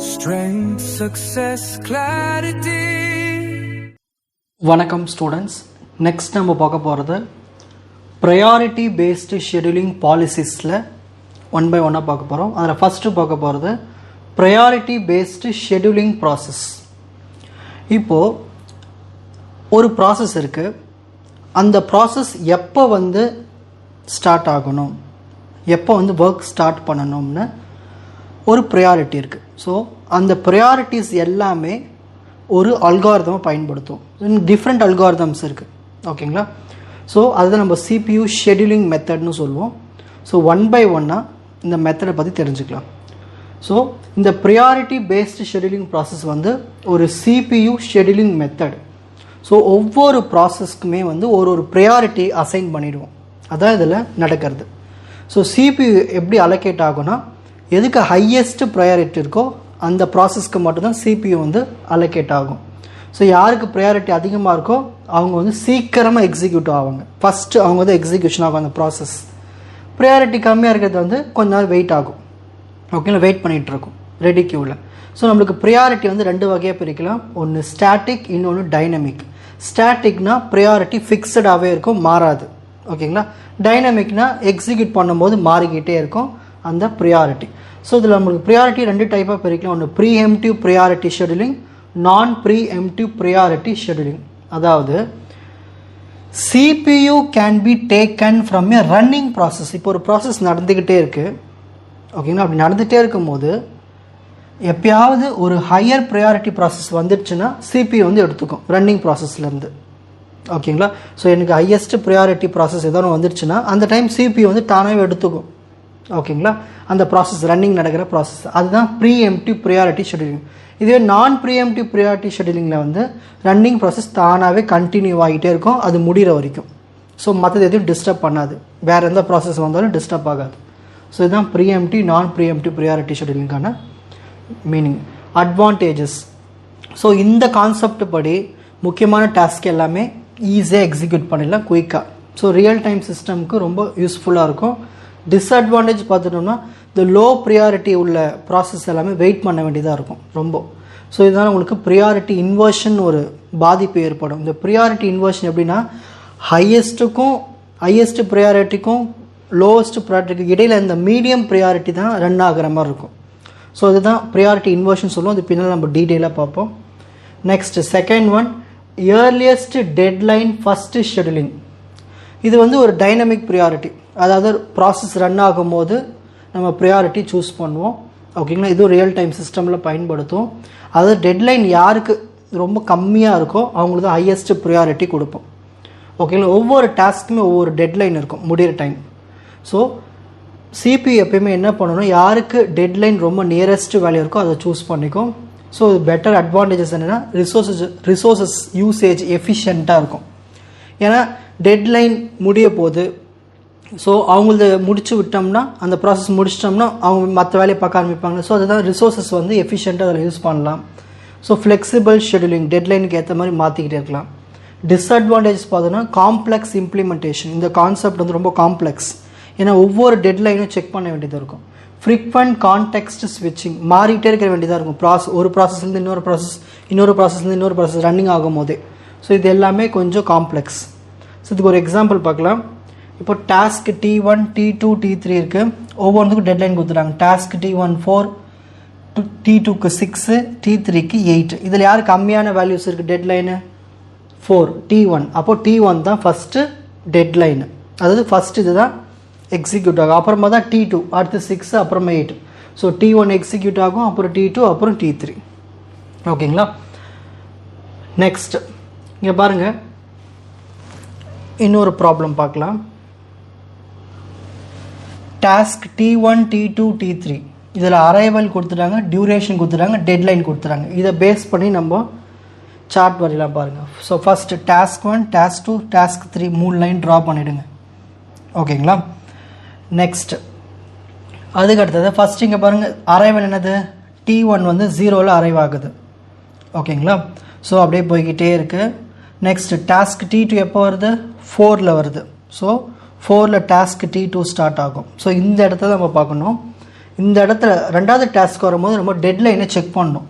Strength, success, clarity. வணக்கம் students. Next நம்ம பார்க்க போகிறது ப்ரையாரிட்டி பேஸ்டு ஷெடியூலிங் பாலிசிஸில் ஒன் பை ஒன்னாக பார்க்க போகிறோம். அதில் ஃபஸ்ட்டு பார்க்க போகிறது ப்ரையாரிட்டி பேஸ்டு ஷெடியூலிங் ப்ராசஸ். இப்போது ஒரு ப்ராசஸ் இருக்குது. அந்த ப்ராசஸ் எப்போ ஸ்டார்ட் ஆகணும், எப்போ ஒர்க் ஸ்டார்ட் பண்ணணும்னு ஒரு ப்ரையாரிட்டி இருக்குது. ஸோ அந்த ப்ரையாரிட்டிஸ் எல்லாமே ஒரு அல்காரிதமை பயன்படுத்தும். டிஃப்ரெண்ட் அல்காரிதம்ஸ் இருக்குது, ஓகேங்களா? ஸோ அதுதான் நம்ம CPU ஷெடியூலிங் மெத்தட்னு சொல்லுவோம். ஸோ ஒன் பை ஒன்னாக இந்த மெத்தடை பற்றி தெரிஞ்சுக்கலாம். ஸோ இந்த ப்ரையாரிட்டி பேஸ்டு ஷெடியூலிங் ப்ராசஸ் ஒரு CPU ஷெடியூலிங் மெத்தட். ஸோ ஒவ்வொரு ப்ராசஸ்க்குமே ஒரு ப்ரையாரிட்டி அசைன் பண்ணிவிடுவோம். அதான் இதில் நடக்கிறது. ஸோ CPU எப்படி அலோகேட் ஆகும்னா, எதுக்கு ஹையஸ்ட் ப்ரையாரிட்டி இருக்கோ அந்த ப்ராசஸ்க்கு மட்டும்தான் CPU அலோகேட் ஆகும். ஸோ யாருக்கு ப்ரையாரிட்டி அதிகமாக இருக்கோ அவங்க சீக்கிரமாக எக்ஸிக்யூட் ஆவாங்க. ஃபஸ்ட்டு அவங்க எக்ஸிக்யூஷன் ஆகும் அந்த ப்ராசஸ். ப்ரையாரிட்டி கம்மியாக இருக்கிறது கொஞ்ச நேரம் வெயிட் ஆகும், ஓகேங்களா? வெயிட் பண்ணிகிட்டு இருக்கும் ரெடி கியூவில். ஸோ நம்மளுக்கு ப்ரையாரிட்டி ரெண்டு வகையாக பிரிக்கலாம். ஒன்று ஸ்டாட்டிக், இன்னொன்று டைனமிக். ஸ்டாட்டிக்னா ப்ரையாரிட்டி ஃபிக்ஸடாகவே இருக்கும், மாறாது, ஓகேங்களா? டைனமிக்னா எக்ஸிக்யூட் பண்ணும்போது மாறிக்கிட்டே இருக்கும் அந்த ப்ரையாரிட்டி. ஸோ இதில் நம்மளுக்கு ப்ரையாரிட்டி ரெண்டு டைப்பாக பிரிக்கலாம். ஒன்று ப்ரீஎம்டிவ் ப்ரையாரிட்டி ஷெடியூலிங், நான் ப்ரீஎம்டிவ் ப்ரையாரிட்டி ஷெடியூலிங். அதாவது CPU can be taken from a running process. இப்போ ஒரு ப்ராசஸ் நடந்துக்கிட்டே இருக்குது, ஓகேங்களா? அப்படி நடந்துகிட்டே இருக்கும்போது எப்பயாவது ஒரு ஹையர் ப்ரையாரிட்டி ப்ராசஸ் வந்துடுச்சுன்னா CPU எடுத்துக்கும் ரன்னிங் ப்ராசஸ்லேருந்து, ஓகேங்களா? ஸோ எனக்கு ஹையஸ்ட் ப்ரையாரிட்டி ப்ராசஸ் ஏதோ ஒன்று வந்துடுச்சுன்னா அந்த டைம் CPU தானாகவே எடுத்துக்கும், ஓகேங்களா? அந்த ப்ராசஸ் ரன்னிங் நடக்கிற ப்ராசஸ். அதுதான் ப்ரீஎம்டிவ் ப்ரையாரிட்டி ஷெடியூலிங். இதுவே நான் ப்ரீஎம்டிவ் ப்ரையாரிட்டி ஷெடியூலிங்கில் ரன்னிங் ப்ராசஸ் தானாகவே கண்டினியூ ஆகிட்டே இருக்கும், அது முடிகிற வரைக்கும். ஸோ மற்றது எதுவும் டிஸ்டர்ப் பண்ணாது, வேறு எந்த ப்ராசஸ் வந்தாலும் டிஸ்டர்ப் ஆகாது. ஸோ இதுதான் ப்ரீஎம்டிவ் நான் ப்ரீஎம்டிவ் ப்ரையாரிட்டி ஷெடியூலிங்கான மீனிங். அட்வான்டேஜஸ். ஸோ இந்த கான்செப்ட் படி முக்கியமான டாஸ்க் எல்லாமே ஈஸியாக எக்ஸிக்யூட் பண்ணிடலாம் குயிக்காக. ஸோ ரியல் டைம் சிஸ்டம்க்கு ரொம்ப யூஸ்ஃபுல்லாக இருக்கும். டிஸ்அட்வான்டேஜ் பார்த்துட்டோம்னா இந்த லோ ப்ரையாரிட்டி உள்ள ப்ராசஸ் எல்லாமே வெயிட் பண்ண வேண்டியதாக இருக்கும் ரொம்ப. ஸோ இதனால் உங்களுக்கு ப்ரையாரிட்டி இன்வர்ஷன் ஒரு பாதிப்பு ஏற்படும். இந்த ப்ரையாரிட்டி இன்வர்ஷன் எப்படின்னா, ஹையஸ்ட் ப்ரையாரிட்டிக்கும் லோவஸ்ட் ப்ரையாரிட்டிக்கும் இடையில் இந்த மீடியம் ப்ரையாரிட்டி தான் ரன் ஆகிற மாதிரி இருக்கும். ஸோ இதுதான் ப்ரையாரிட்டி இன்வர்ஷன் சொல்லுவோம். அது பின்னால் நம்ம டீட்டெயிலாக பார்ப்போம். Next second one, earliest deadline first scheduling. இது ஒரு டைனமிக் ப்ரையாரிட்டி. அதாவது ப்ராசஸ் ரன் ஆகும்போது நம்ம ப்ரையாரிட்டி சூஸ் பண்ணுவோம், ஓகேங்களா? இதுவும் ரியல் டைம் சிஸ்டமில் பயன்படுத்துவோம். அதாவது டெட்லைன் யாருக்கு ரொம்ப கம்மியாக இருக்கோ அவங்களுக்கு தான் ஹையஸ்ட் ப்ரையாரிட்டி கொடுப்போம், ஓகேங்களா? ஒவ்வொரு டாஸ்க்குமே ஒவ்வொரு டெட்லைன் இருக்கும், முடிகிற டைம். ஸோ CPU எப்பயுமே என்ன பண்ணணும், யாருக்கு டெட்லைன் ரொம்ப நியரஸ்ட் வேல்யூ இருக்கோ அதை சூஸ் பண்ணிக்கும். ஸோ பெட்டர் அட்வான்டேஜஸ் என்னென்னா, ரிசோர்ஸஸ் யூசேஜ் எஃபிஷியண்ட்டாக இருக்கும். ஏன்னா டெட்லைன் முடிய போது, ஸோ அவங்களது முடிச்சு விட்டோம்னா, அந்த ப்ராசஸ் முடிச்சிட்டோம்னா அவங்க மற்ற வேலையை பார்க்க ஆரம்பிப்பாங்க. ஸோ அதுதான் ரிசோர்ஸஸ் எஃபிஷியண்ட்டாக அதில் யூஸ் பண்ணலாம். ஸோ ஃப்ளெக்சிபிள் ஷெடியூலிங், டெட்லைனுக்கு ஏற்ற மாதிரி மாற்றிக்கிட்டே இருக்கலாம். டிஸ்அட்வான்டேஜஸ் பார்த்தோன்னா காம்ப்ளெக்ஸ் இம்ப்ளிமெண்டேஷன். இந்த கான்செப்ட் ரொம்ப காம்ப்ளெக்ஸ். ஏன்னா ஒவ்வொரு டெட்லைனும் செக் பண்ண வேண்டியதாக இருக்கும். ஃப்ரீக்வெண்ட் கான்டெக்ஸ்ட் ஸ்விட்சிங், மாறிட்டே இருக்க வேண்டியதாக இருக்கும். ஒரு ப்ராசஸ்லேருந்து இன்னொரு ப்ராசஸ்லேருந்து இன்னொரு ப்ராசஸ் ரன்னிங் ஆகும் போதே. ஸோ இது எல்லாமே கொஞ்சம் காம்ப்ளெக்ஸ். ஸோ இதுக்கு ஒரு எக்ஸாம்பிள் பார்க்கலாம். இப்போ டாஸ்க் T1, T2, T3 இருக்குது. ஒவ்வொன்றுக்கும் டெட்லைன் கொடுத்துட்டாங்க. Task T1 4, T2க்கு 6, T3க்கு 8. இதில் யார் கம்மியான வேல்யூஸ் இருக்குது டெட்லைனு? 4, T1. அப்போ T1 தான் ஃபஸ்ட்டு டெட்லைனு, அதாவது ஃபஸ்ட்டு இது தான் எக்ஸிக்யூட் ஆகும். அப்புறமா தான் T2, அடுத்து 6, அப்புறமா 8. ஸோ T1 எக்ஸிக்யூட் ஆகும், அப்புறம் T2, அப்புறம் T3, ஓகேங்களா? நெக்ஸ்ட் இங்கே பாருங்கள், இன்னொரு ப்ராப்ளம் பார்க்கலாம். டாஸ்க் T1, T2, T3 இதில் அரைவல் கொடுத்துட்டாங்க, டியூரேஷன் கொடுத்துட்டாங்க, டெட்லைன் கொடுத்துட்டாங்க. இதை பேஸ் பண்ணி நம்ம சார்ட் வரையலாம் பாருங்கள். So first task 1, task 2, task 3 3 line draw பண்ணிவிடுங்க, ஓகேங்களா? நெக்ஸ்ட் அதுக்கு அடுத்தது ஃபஸ்ட் இங்கே பாருங்கள், அரைவல் என்னது? T1 0ல் அரைவ் ஆகுது, ஓகேங்களா? ஸோ அப்படியே போய்கிட்டே இருக்குது. நெக்ஸ்ட் டாஸ்க் T2 எப்போ வருது? 4ல் வருது. ஸோ 4ல் டாஸ்க் T2 ஸ்டார்ட் ஆகும். ஸோ இந்த இடத்துல நம்ம பார்க்கணும், இந்த இடத்துல ரெண்டாவது டாஸ்க் வரும்போது நம்ம டெட்லைனை செக் பண்ணணும்.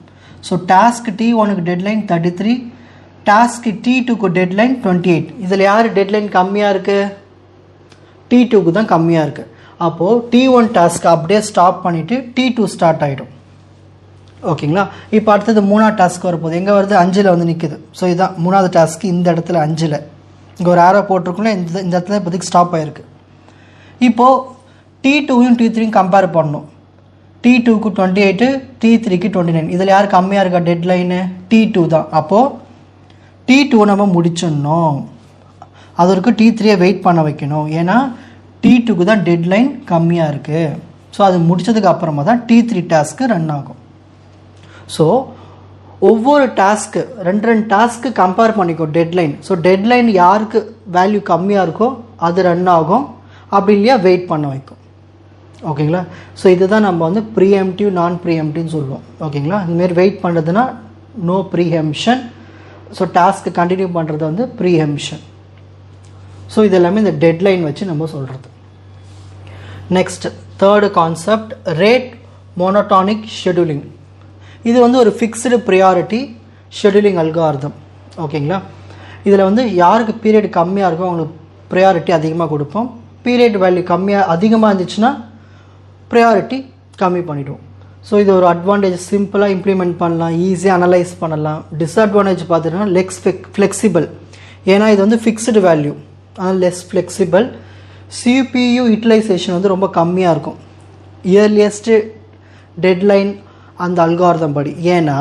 ஸோ டாஸ்க் T1க்கு டெட்லைன் 33, டாஸ்க் T2க்கு டெட்லைன் 28. இதில் யார் டெட்லைன் கம்மியாக இருக்குது? T2க்கு தான் கம்மியாக இருக்குது. அப்போது T1 டாஸ்க் அப்படியே ஸ்டாப் பண்ணிவிட்டு T2 ஸ்டார்ட் ஆகிடும். ஓகேங்களா? இப்போ அடுத்தது 3ஆவது டாஸ்க் வரப்போகுது. எங்கே வருது? 5ல் வந்து நிற்குது. ஸோ இதுதான் 3ஆவது டாஸ்க்கு. இந்த இடத்துல 5ல் இங்கே ஒரு ஆரோ போட்டிருக்குள்ள இந்த இடத்துல இப்போதைக்கு ஸ்டாப் ஆகிருக்கு. இப்போது T2யும் T3யும் கம்பேர் பண்ணணும். T2க்கு 28, T3க்கு 29. இதில் யார் கம்மியாக இருக்கா டெட்லைனு? T2 தான். அப்போது T2 நம்ம முடிச்சிடணும். அதற்கு T3யை வெயிட் பண்ண வைக்கணும். ஏன்னா T2க்கு தான் டெட்லைன் கம்மியாக இருக்குது. ஸோ அது முடித்ததுக்கு அப்புறமா தான் T3 டாஸ்க்கு ரன் ஆகும். ஸோ ஒவ்வொரு டாஸ்க்கு ரெண்டு டாஸ்க்கு கம்பேர் பண்ணிக்கோ டெட்லைன். ஸோ டெட்லைன் யாருக்கு வேல்யூ கம்மியாக இருக்கோ அது ரன் ஆகும், அப்படி இல்லையா வெயிட் பண்ண வைக்கும். ஓகேங்களா? ஸோ இதுதான் நம்ம வந்து ப்ரீஎம்டிவ் நான் ப்ரீஎம்டிவ்னு சொல்லுவோம். ஓகேங்களா? இதுமாரி வெயிட் பண்ணுறதுனா நோ ப்ரீஹெம்ஷன். ஸோ டாஸ்க்கு கண்டினியூ பண்ணுறது வந்து ப்ரீஹெம்ஷன். ஸோ இது எல்லாமே இந்த டெட்லைன் வச்சு நம்ம சொல்கிறது. Next third concept rate monotonic scheduling. இது வந்து ஒரு ஃபிக்ஸ்டு ப்ரியாரிட்டி ஷெடியூலிங் அல்காரிதம். ஓகேங்களா? இதில் வந்து யாருக்கு பீரியட் கம்மியாக இருக்கோ அவங்களுக்கு ப்ரியாரிட்டி அதிகமாக கொடுப்போம். பீரியட் வேல்யூ அதிகமாக இருந்துச்சுன்னா ப்ரியாரிட்டி கம்மி பண்ணிவிடுவோம். ஸோ இது ஒரு அட்வான்டேஜ். சிம்பிளாக இம்ப்ளிமெண்ட் பண்ணலாம், ஈஸியாக அனலைஸ் பண்ணலாம். டிஸ்அட்வான்டேஜ் பார்த்துட்டோன்னா லெஸ் ஃப்ளெக்சிபிள். ஏன்னா இது வந்து ஃபிக்ஸ்டு வேல்யூ, ஆனால் லெஸ் ஃப்ளெக்சிபிள். CPU யூட்டிலைசேஷன் வந்து ரொம்ப கம்மியாக இருக்கும் இயர்லியஸ்ட்டு டெட்லைன் அந்த அல்காரிதம் படி. ஏன்னா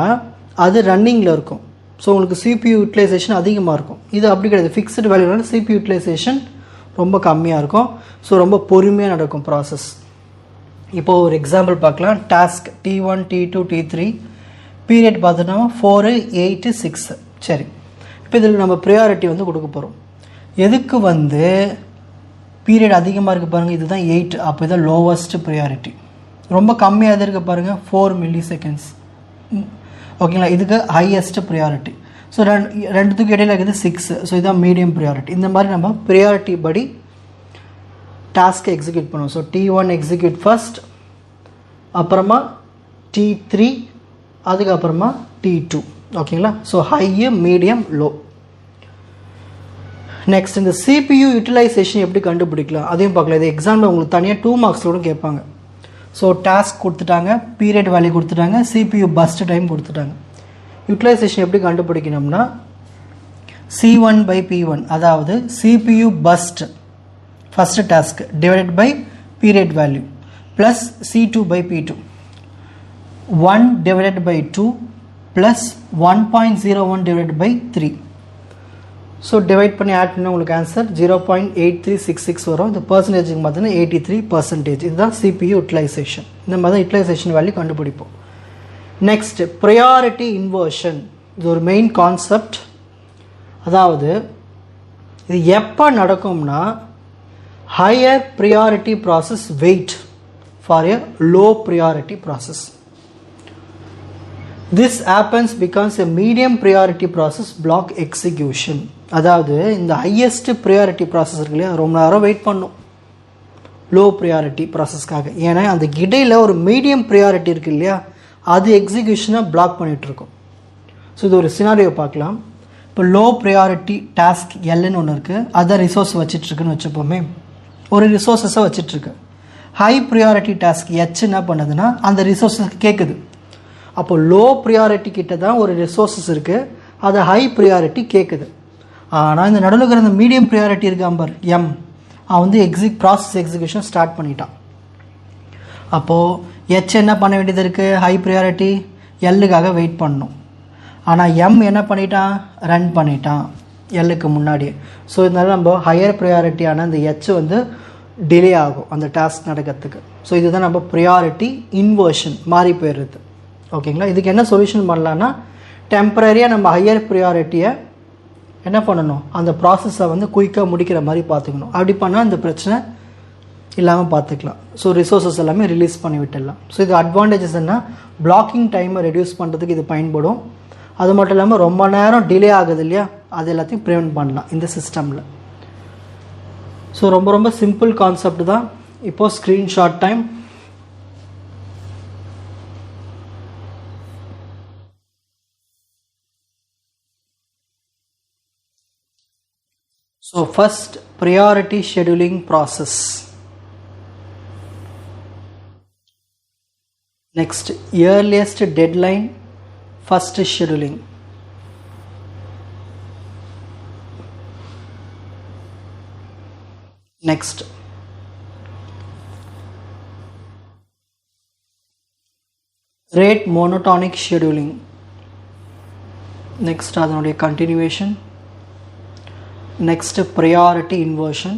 அது ரன்னிங்கில் இருக்கும். ஸோ உங்களுக்கு CPU யூட்டிலைசேஷன் அதிகமாக இருக்கும். இது அப்படி கிடையாது. ஃபிக்ஸ்டு வேல்யூனால CPU யூட்டிலைசேஷன் ரொம்ப கம்மியாக இருக்கும். ஸோ ரொம்ப பொறுமையாக நடக்கும் ப்ராசஸ். இப்போது ஒரு எக்ஸாம்பிள் பார்க்கலாம். Task T1, T2, T3 period பார்த்தோன்னா 4, 8, 6. சரி, இப்போ இதில் நம்ம ப்ரியாரிட்டி வந்து கொடுக்க போகிறோம். எதுக்கு வந்து பீரியட் அதிகமாக இருக்குது பாருங்கள், இதுதான் 8. அப்போ இதான் லோவஸ்ட் ப்ரியாரிட்டி. ரொம்ப கம்மியாக எது இருக்குது பாருங்கள், 4 milliseconds. ஓகேங்களா? இதுக்கு ஹையஸ்ட் ப்ரியாரிட்டி. ஸோ ரெண்டுத்துக்கு இடையில இருக்குது 6. ஸோ இதுதான் மீடியம் ப்ரியாரிட்டி. இந்த மாதிரி நம்ம ப்ரியாரிட்டி படி டாஸ்க்கை எக்ஸிக்யூட் பண்ணுவோம். ஸோ T1 எக்ஸிக்யூட் ஃபர்ஸ்ட், அப்புறமா T3, அதுக்கப்புறமா T2. ஓகேங்களா? So high, medium, low. Next இந்த CPU யூட்டிலைசேஷன் எப்படி கண்டுபிடிக்கலாம் அதையும் பார்க்கலாம். இது எக்ஸாம்பிள் உங்களுக்கு தனியாக 2 மார்க்ஸோடு கேட்பாங்க. ஸோ டாஸ்க் கொடுத்துட்டாங்க, பீரியட் வேல்யூ கொடுத்துட்டாங்க, CPU பஸ்ட் டைம் கொடுத்துட்டாங்க. யூட்டிலைசேஷன் எப்படி கண்டுபிடிக்கணும்னா C1/P1, அதாவது CPU burst first task divided by period value plus C2/P2, 1 divided by 2 plus 1.01 divided by 3. So divide பண்ணி ஆட் பண்ணால் உங்களுக்கு ஆன்சர் 0.8366 வரும். இந்த பர்சன்டேஜுக்கு பார்த்தீங்கன்னா 83%. இதுதான் CPU யூட்டிலைசேஷன். இந்த மாதிரி தான் யூட்டிலைசேஷன் வேல்யூ கண்டுபிடிப்போம். Next priority inversion. இது ஒரு மெயின் கான்செப்ட். அதாவது இது எப்போ நடக்கும்னா higher priority process wait for a low priority process. This happens because a medium priority process block execution. அதாவது இந்த ஹையஸ்ட் ப்ரியாரிட்டி ப்ராசஸ் இருக்கு இல்லையா, ரொம்ப நேரம் வெயிட் பண்ணும் லோ ப்ரியாரிட்டி ப்ராசஸ்க்காக. ஏன்னா அந்த இடையில் ஒரு மீடியம் ப்ரியாரிட்டி இருக்குது இல்லையா, அது எக்ஸிக்யூஷனை பிளாக் பண்ணிகிட்ருக்கும். ஸோ இது ஒரு சினாரியோ பார்க்கலாம். இப்போ லோ ப்ரியாரிட்டி டாஸ்க் எல்லுன்னு ஒன்று இருக்குது, அதை ரிசோர்ஸ் வச்சிட்ருக்குன்னு வச்சுப்போமே. ஒரு ரிசோர்ஸஸை வச்சிட்ருக்கு. ஹை ப்ரியாரிட்டி டாஸ்க் எச் என்ன பண்ணுதுன்னா அந்த ரிசோர்ஸஸ் கேட்குது. அப்போ லோ ப்ரியாரிட்டி கிட்ட தான் ஒரு ரிசோர்ஸஸ் இருக்குது, அது ஹை ப்ரியாரிட்டி கேட்குது. ஆனால் இந்த நடுவில் இருக்கிற அந்த மீடியம் ப்ரியாரிட்டி இருக்கு அம்பர் எம், அவன் வந்து ப்ராசஸ் எக்ஸிக்யூஷன் ஸ்டார்ட் பண்ணிட்டான். அப்போது எச் என்ன பண்ண வேண்டியது இருக்குது, ஹை ப்ரியாரிட்டி எல்லுக்காக வெயிட் பண்ணணும். ஆனால் எம் என்ன பண்ணிட்டான், ரன் பண்ணிட்டான் எல்லுக்கு முன்னாடியே. ஸோ இதனால நம்ம ஹையர் ப்ரியாரிட்டியான அந்த எச் வந்து டிலே ஆகும் அந்த டாஸ்க் நடக்கிறதுக்கு. ஸோ இதுதான் நம்ம ப்ரியாரிட்டி இன்வர்ஷன், மாறி போயிடுறது. ஓகேங்களா? இதுக்கு என்ன சொல்யூஷன் பண்ணலான்னா டெம்பரரியாக நம்ம ஹையர் ப்ரியாரிட்டியை என்ன பண்ணணும், அந்த ப்ராசஸை வந்து குயிக்காக முடிக்கிற மாதிரி பார்த்துக்கணும். அப்படி பண்ணால் இந்த பிரச்சனை இல்லாமல் பார்த்துக்கலாம். ஸோ ரிசோர்ஸஸ் எல்லாமே ரிலீஸ் பண்ணி விட்டுடலாம். ஸோ இது அட்வான்டேஜஸ் என்ன, பிளாக்கிங் டைமை ரெடியூஸ் பண்ணுறதுக்கு இது பயன்படும். அது மட்டும் இல்லாமல் ரொம்ப நேரம் டிலே ஆகுது இல்லையா, அது எல்லாத்தையும் ப்ரிவென்ட் பண்ணலாம் இந்த சிஸ்டமில். ஸோ ரொம்ப ரொம்ப சிம்பிள் கான்செப்ட் தான். இப்போது screenshot time. So first priority scheduling process. Next earliest deadline first scheduling. Next rate monotonic scheduling. Next அதனுடைய கண்டினியூவேஷன். நெக்ஸ்ட் ப்ரையாரிட்டி இன்வர்ஷன்,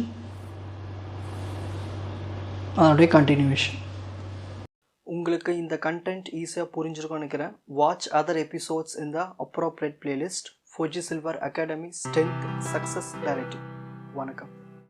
அதனுடைய கண்டினியூவேஷன். உங்களுக்கு இந்த கண்டென்ட் ஈஸியாக புரிஞ்சிருக்கும்னு நினைக்கிறேன். வாட்ச் அதர் எபிசோட்ஸ் இன் த appropriate playlist. Fuji silver academy strength success clarity. வணக்கம்.